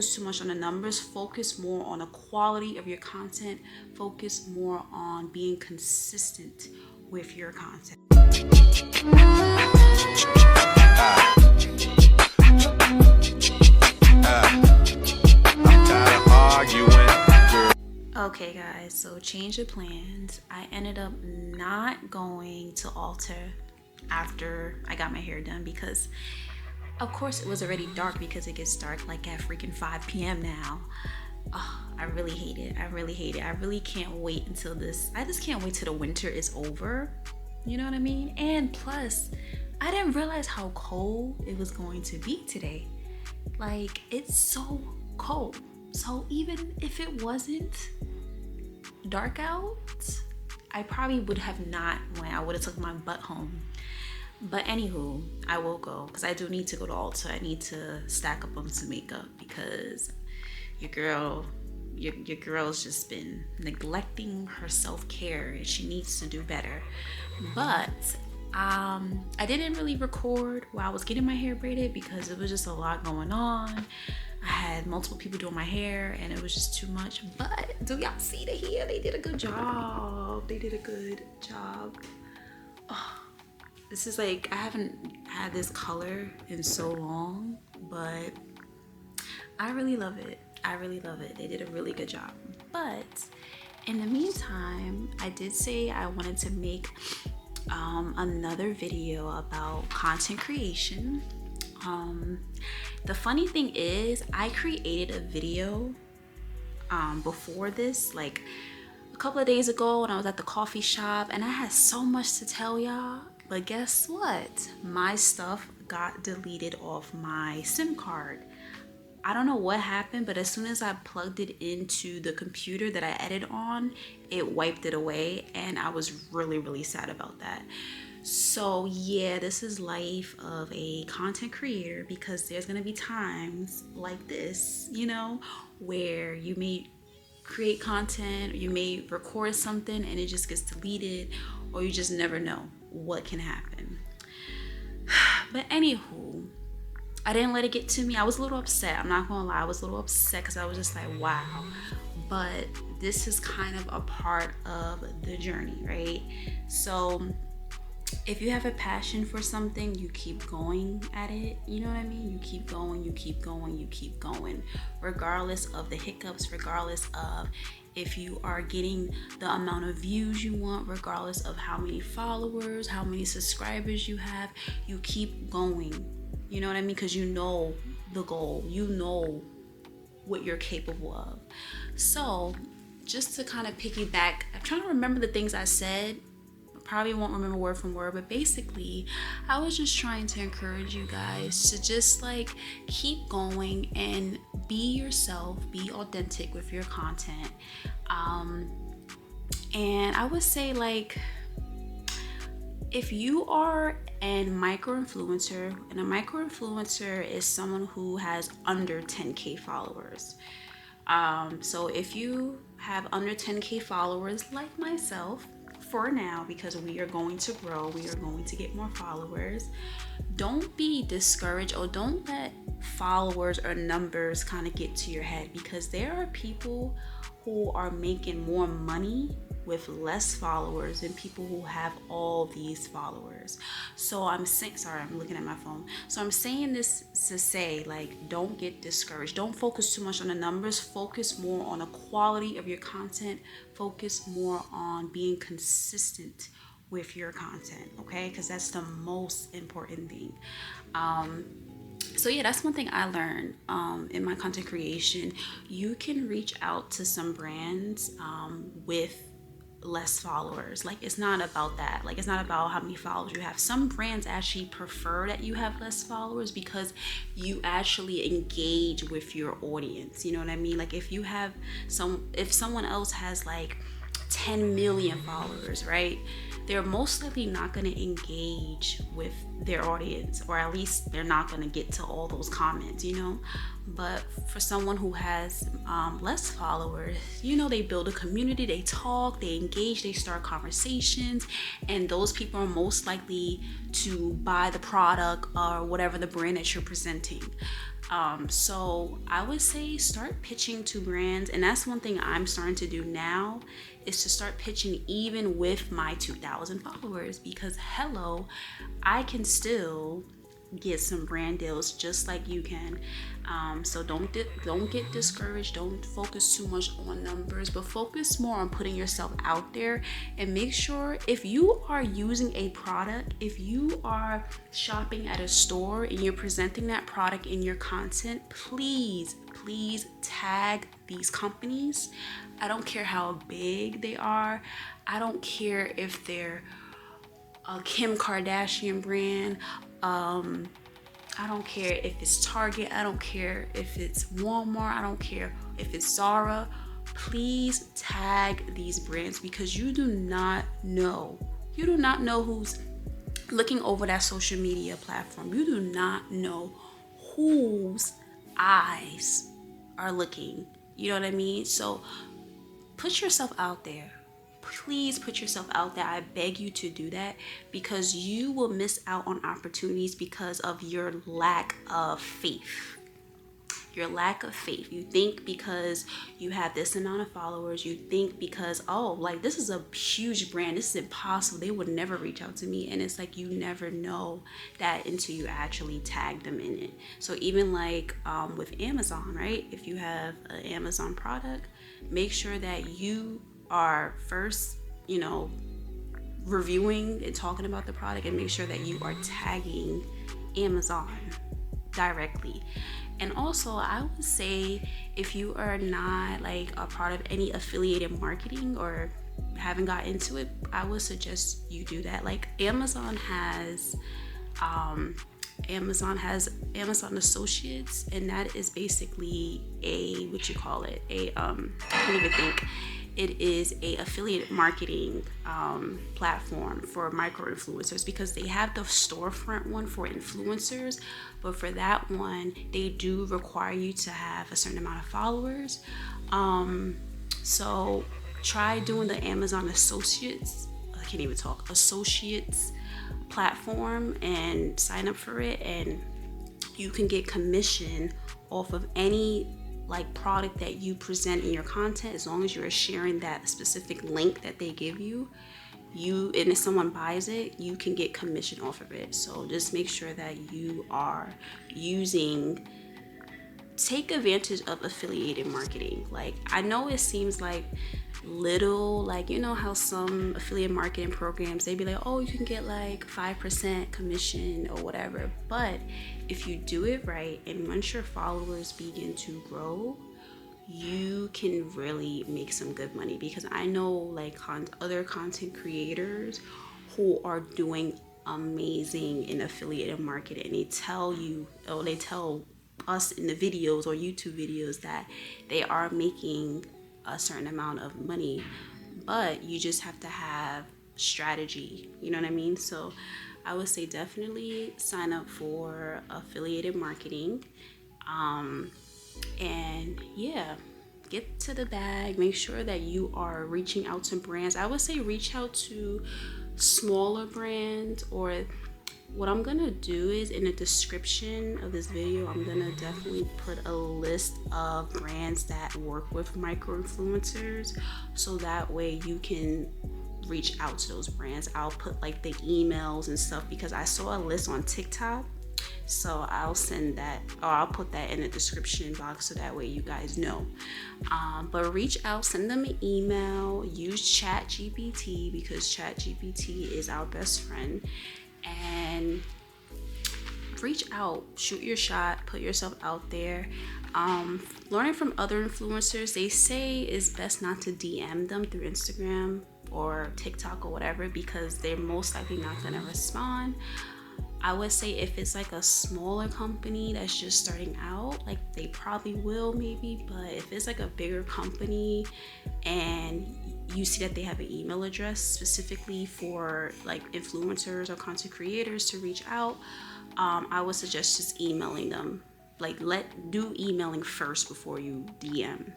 too much on the numbers, focus more on the quality of your content, focus more on being consistent with your content. Okay guys, so change of plans. I ended up not going to alter after I got my hair done because of course it was already dark, because it gets dark like at freaking 5 p.m. now. Oh, I really hate it. I really can't wait until I just can't wait till the winter is over. You know what I mean? And plus, I didn't realize how cold it was going to be today. Like, it's so cold. So even if it wasn't dark out, I probably would have not went. I would have took my butt home. But anywho, I will go because I do need to go to Ulta. I need to stack up on some makeup because your girl's just been neglecting her self-care and she needs to do better. But I didn't really record while I was getting my hair braided because it was just a lot going on. I had multiple people doing my hair and it was just too much. But do y'all see the hair? They did a good job. Oh, this is like, I haven't had this color in so long, but I really love it. They did a really good job. But in the meantime, I did say I wanted to make another video about content creation. The funny thing is, I created a video before this, like a couple of days ago when I was at the coffee shop, and I had so much to tell y'all. But guess what? My stuff got deleted off my SIM card. I don't know what happened, but as soon as I plugged it into the computer that I edited on, it wiped it away, and I was really sad about that. So yeah, this is life of a content creator, because there's gonna be times like this, you know, where you may create content, or you may record something and it just gets deleted, or you just never know what can happen. But anywho, I didn't let it get to me. I was a little upset. I'm not gonna lie, I was a little upset because I was just like, wow. But this is kind of a part of the journey, right? So if you have a passion for something, you keep going at it. You know what I mean? You keep going, regardless of the hiccups, regardless of if you are getting the amount of views you want, regardless of how many followers, how many subscribers you have, you keep going. You know what I mean? Because you know the goal, you know what you're capable of. So just to kind of piggyback, I'm trying to remember the things I said. I probably won't remember word from word, but basically I was just trying to encourage you guys to just like keep going and be yourself, be authentic with your content. And I would say, like, if you are a micro-influencer, and a micro-influencer is someone who has under 10K followers. So if you have under 10K followers, like myself, for now, because we are going to grow, we are going to get more followers, don't be discouraged, or don't let followers or numbers kind of get to your head, because there are people who are making more money with less followers than people who have all these followers. So I'm saying, sorry, I'm looking at my phone. So I'm saying this to say, like, don't get discouraged. Don't focus too much on the numbers. Focus more on the quality of your content. Focus more on being consistent with your content, okay? Because that's the most important thing. So yeah, that's one thing I learned in my content creation. You can reach out to some brands with less followers. Like, it's not about that. Like, it's not about how many followers you have. Some brands actually prefer that you have less followers because you actually engage with your audience. You know what I mean? Like, if you have if someone else has like 10 million followers, right? They're most likely not going to engage with their audience, or at least they're not going to get to all those comments, you know. But for someone who has less followers, you know, they build a community, they talk, they engage, they start conversations, and those people are most likely to buy the product or whatever the brand that you're presenting. So I would say start pitching to brands, and that's one thing I'm starting to do now, is to start pitching even with my 2,000 followers, because hello, I can still get some brand deals just like you can. So don't get discouraged. Don't focus too much on numbers, but focus more on putting yourself out there. And make sure, if you are using a product, if you are shopping at a store and you're presenting that product in your content, please tag these companies. I don't care how big they are. I don't care if they're a Kim Kardashian brand. I don't care if it's Target. I don't care if it's Walmart. I don't care if it's Zara. Please tag these brands, because you do not know. You do not know who's looking over that social media platform. You do not know whose eyes are looking. You know what I mean? So put yourself out there. Please put yourself out there. I beg you to do that, because you will miss out on opportunities because of your lack of faith. Your lack of faith. You think because you have this amount of followers, you think because, oh, like, this is a huge brand, this is impossible, they would never reach out to me. And it's like, you never know that until you actually tag them in it. So even like with Amazon, right? If you have an Amazon product, make sure that you are first, reviewing and talking about the product, and make sure that you are tagging Amazon directly. And also, I would say, if you are not like a part of any affiliated marketing or haven't got into it, I would suggest you do that. Like Amazon has Amazon Associates, and that is basically I can't even think. It is a affiliate marketing platform for micro influencers, because they have the storefront one for influencers, but for that one they do require you to have a certain amount of followers. So try doing the Amazon Associates platform and sign up for it, and you can get commission off of any like product that you present in your content, as long as you're sharing that specific link that they give you. And if someone buys it, you can get commission off of it. So just make sure that you are take advantage of affiliated marketing. Like, I know it seems like little, like, you know how some affiliate marketing programs, they be like, oh, you can get like 5% commission or whatever. But if you do it right, and once your followers begin to grow, you can really make some good money. Because I know like other content creators who are doing amazing in affiliated marketing, and they tell us in the videos or YouTube videos that they are making a certain amount of money, but you just have to have strategy, you know what I mean? So I would say definitely sign up for affiliated marketing, and yeah, get to the bag. Make sure that you are reaching out to brands. I would say reach out to smaller brands, or what I'm gonna do is, in the description of this video, I'm gonna definitely put a list of brands that work with micro influencers, so that way you can reach out to those brands. I'll put like the emails and stuff, because I saw a list on TikTok, so I'll send that, or I'll put that in the description box, so that way you guys know. But reach out, send them an email, use ChatGPT, because ChatGPT is our best friend, and reach out, shoot your shot, put yourself out there. Learning from other influencers, they say it's best not to DM them through Instagram or TikTok or whatever, because they're most likely not gonna respond. I would say if it's like a smaller company that's just starting out, like they probably will maybe, but if it's like a bigger company and you see that they have an email address specifically for like influencers or content creators to reach out, I would suggest just emailing them. Like, do emailing first before you DM.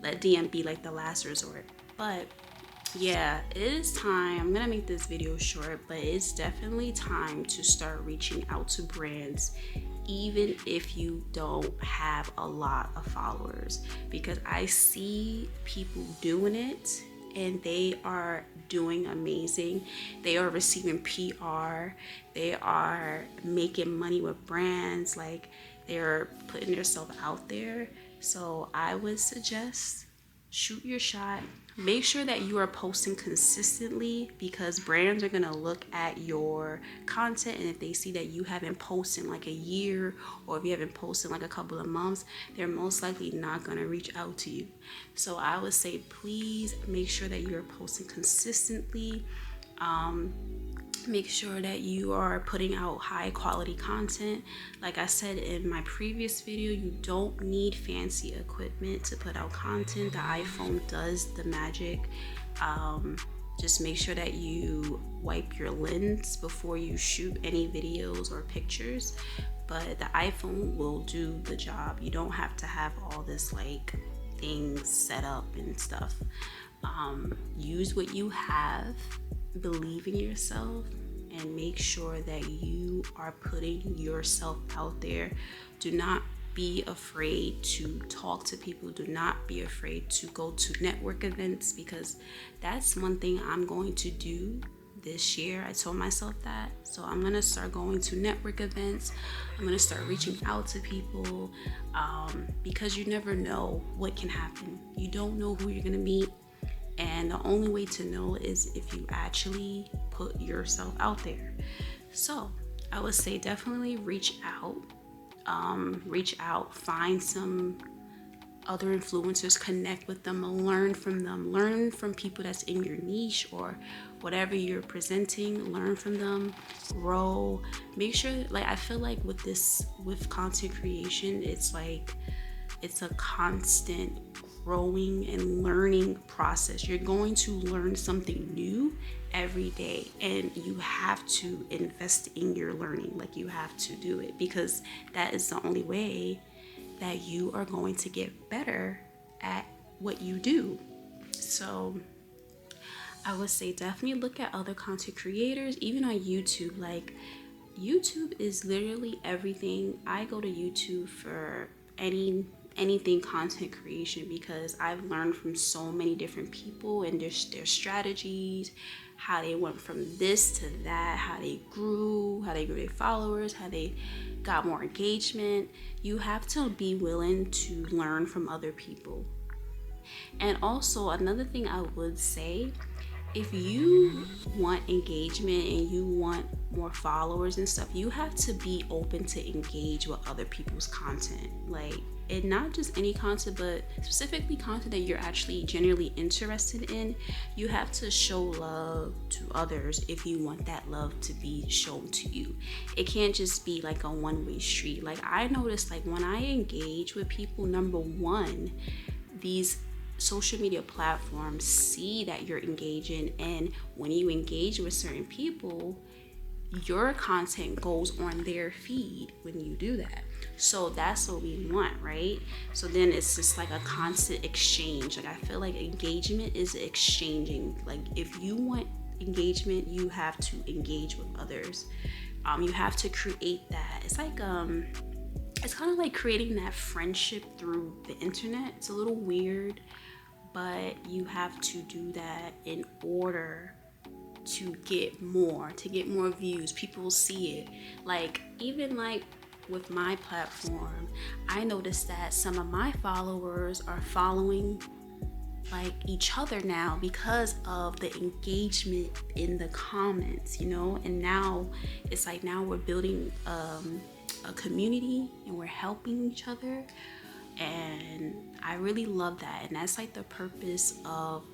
Let DM be like the last resort. But Yeah, it is time. I'm gonna make this video short, but it's definitely time to start reaching out to brands, even if you don't have a lot of followers, because I see people doing it and they are doing amazing. They are receiving PR, they are making money with brands, like they're putting themselves out there. So I would suggest shoot your shot. Make sure that you are posting consistently, because brands are going to look at your content, and if they see that you haven't posted in like a year, or if you haven't posted in like a couple of months, they're most likely not going to reach out to you. So I would say please make sure that you're posting consistently. Make sure that you are putting out high quality content. Like I said in my previous video, you don't need fancy equipment to put out content. The iPhone does the magic. Just make sure that you wipe your lens before you shoot any videos or pictures, but the iPhone will do the job. You don't have to have all this like things set up and stuff. Use what you have, believe in yourself, and make sure that you are putting yourself out there. Do not be afraid to talk to people. Do not be afraid to go to network events, because that's one thing I'm going to do this year. I told myself that. So I'm going to start going to network events. I'm going to start reaching out to people, because you never know what can happen. You don't know who you're going to meet. And the only way to know is if you actually put yourself out there. So I would say definitely reach out. Find some other influencers, connect with them, learn from them, learn from people that's in your niche or whatever you're presenting, learn from them, grow. Make sure, like, I feel like with content creation, it's a constant growing and learning process. You're going to learn something new every day, and you have to invest in your learning. Like, you have to do it, because that is the only way that you are going to get better at what you do. So I would say definitely look at other content creators, even on YouTube. Like, YouTube is literally everything. I go to YouTube for anything content creation, because I've learned from so many different people and their strategies, how they went from this to that, how they grew their followers, how they got more engagement. You have to be willing to learn from other people. And also, another thing I would say, if you want engagement and you want more followers and stuff, you have to be open to engage with other people's content. Like, and not just any content, but specifically content that you're actually genuinely interested in. You have to show love to others if you want that love to be shown to you. It can't just be like a one-way street. Like, I noticed, like, when I engage with people, number one, these social media platforms see that you're engaging, and when you engage with certain people, your content goes on their feed when you do that. So that's what we want, right? So then it's just like a constant exchange. Like, I feel like engagement is exchanging. Like, if you want engagement, you have to engage with others. You have to create that. It's like it's kind of like creating that friendship through the internet. It's a little weird, but you have to do that in order to get more views. People see it. Like, even like with my platform, I noticed that some of my followers are following like each other now because of the engagement in the comments, and now it's like, now we're building a community and we're helping each other. And I really love that. And that's like the purpose of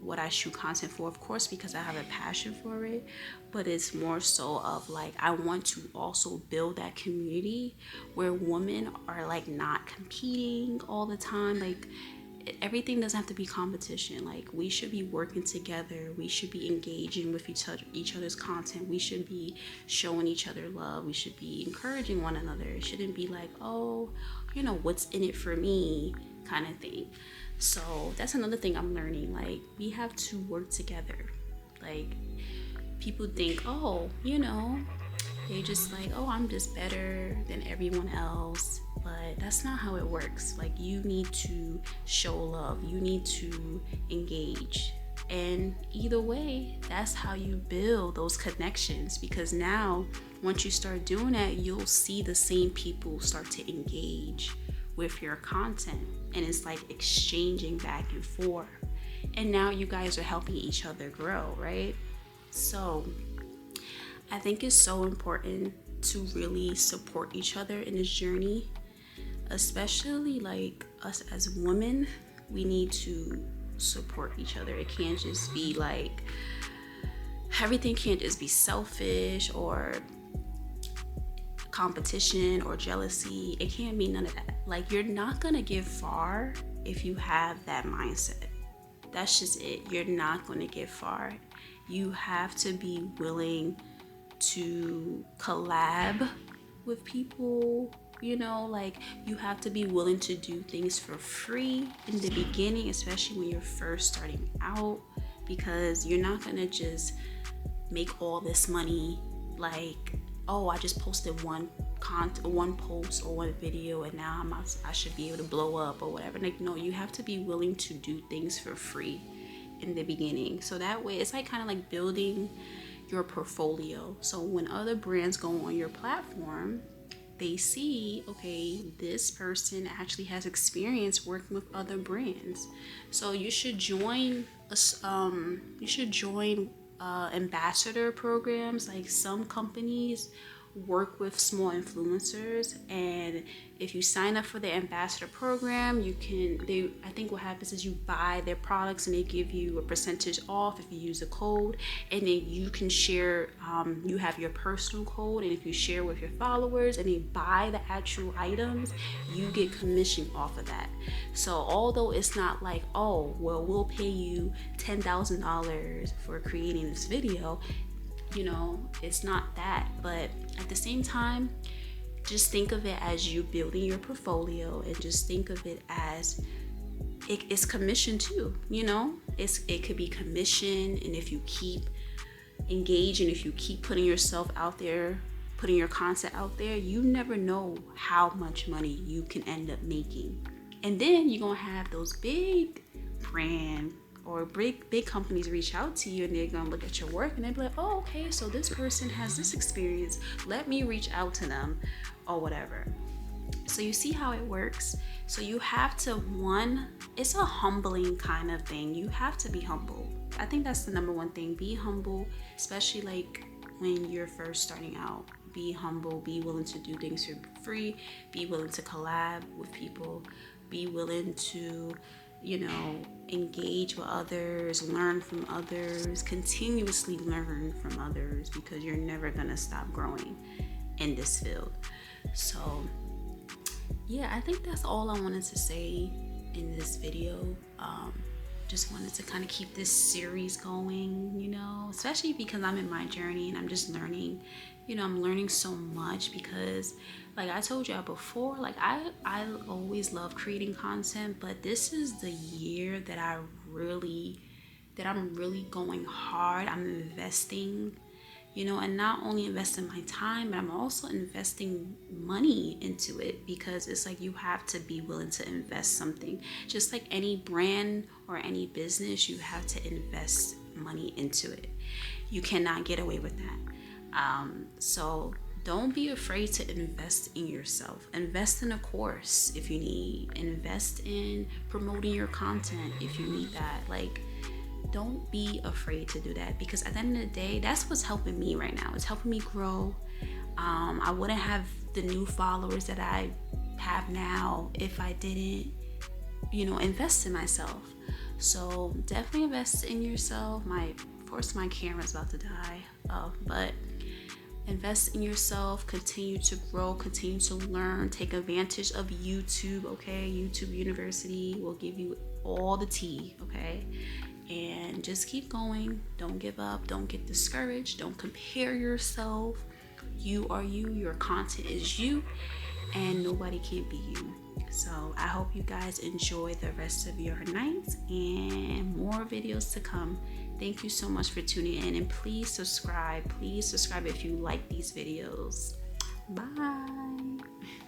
what I shoot content for, of course, because I have a passion for it, but it's more so of like, I want to also build that community where women are like not competing all the time. Like, everything doesn't have to be competition. Like, we should be working together. We should be engaging with each other's content. We should be showing each other love. We should be encouraging one another. It shouldn't be like, oh, what's in it for me kind of thing. So that's another thing I'm learning. Like, we have to work together. Like, people think, oh, they just like, oh, I'm just better than everyone else. But that's not how it works. Like, you need to show love, you need to engage. And either way, that's how you build those connections, because now once you start doing that, you'll see the same people start to engage with your content, and it's like exchanging back and forth, and now you guys are helping each other grow, right? So I think it's so important to really support each other in this journey, especially like us as women. We need to support each other. It can't just be like, everything can't just be selfish or competition or jealousy. It can't be none of that. Like, you're not gonna get far if you have that mindset. That's just it. You're not gonna get far. You have to be willing to collab with people, like, you have to be willing to do things for free in the beginning, especially when you're first starting out, because you're not gonna just make all this money like, oh, I just posted one post or one video and now I should be able to blow up or whatever. Like, no, you have to be willing to do things for free in the beginning, so that way it's like kind of like building your portfolio. So when other brands go on your platform, they see, okay, this person actually has experience working with other brands. So you should join ambassador programs. Like, some companies work with small influencers, and if you sign up for the ambassador program, I think what happens is you buy their products and they give you a percentage off if you use a code, and then you can share, you have your personal code, and if you share with your followers and they buy the actual items, you get commission off of that. So although it's not like, oh, well, we'll pay you $10,000 for creating this video, it's not that. But at the same time, just think of it as you building your portfolio, and just think of it as it's commission too. It could be commission, and if you keep engaging, if you keep putting yourself out there, putting your content out there, you never know how much money you can end up making. And then you're gonna have those big brand or big companies reach out to you, and they're gonna look at your work and they'll be like, oh, okay, so this person has this experience, let me reach out to them or whatever. So you see how it works. So you have to, it's a humbling kind of thing. You have to be humble. I think that's the number one thing. Be humble, especially like when you're first starting out. Be humble, be willing to do things for free, be willing to collab with people, be willing to engage with others, learn from others, continuously learn from others, because you're never gonna stop growing in this field. So yeah, I think that's all I wanted to say in this video. Just wanted to kind of keep this series going, especially because I'm in my journey and I'm just learning. I'm learning so much, because like I told y'all before, like I always love creating content, but this is the year that I'm really going hard. I'm investing, and not only investing my time, but I'm also investing money into it, because it's like you have to be willing to invest something. Just like any brand or any business, you have to invest money into it. You cannot get away with that. So don't be afraid to invest in yourself. Invest in a course if you need. Invest in promoting your content if you need that. Like, don't be afraid to do that, because at the end of the day, that's what's helping me right now. It's helping me grow. I wouldn't have the new followers that I have now if I didn't, invest in myself. So definitely invest in yourself. Of course, my camera's about to die, but invest in yourself, continue to grow, continue to learn, take advantage of YouTube, okay? YouTube University will give you all the tea, okay? And just keep going. Don't give up. Don't get discouraged. Don't compare yourself. You are you. Your content is you. and nobody can be you. So I hope you guys enjoy the rest of your night, and more videos to come. Thank you so much for tuning in, and please subscribe. Please subscribe if you like these videos. Bye.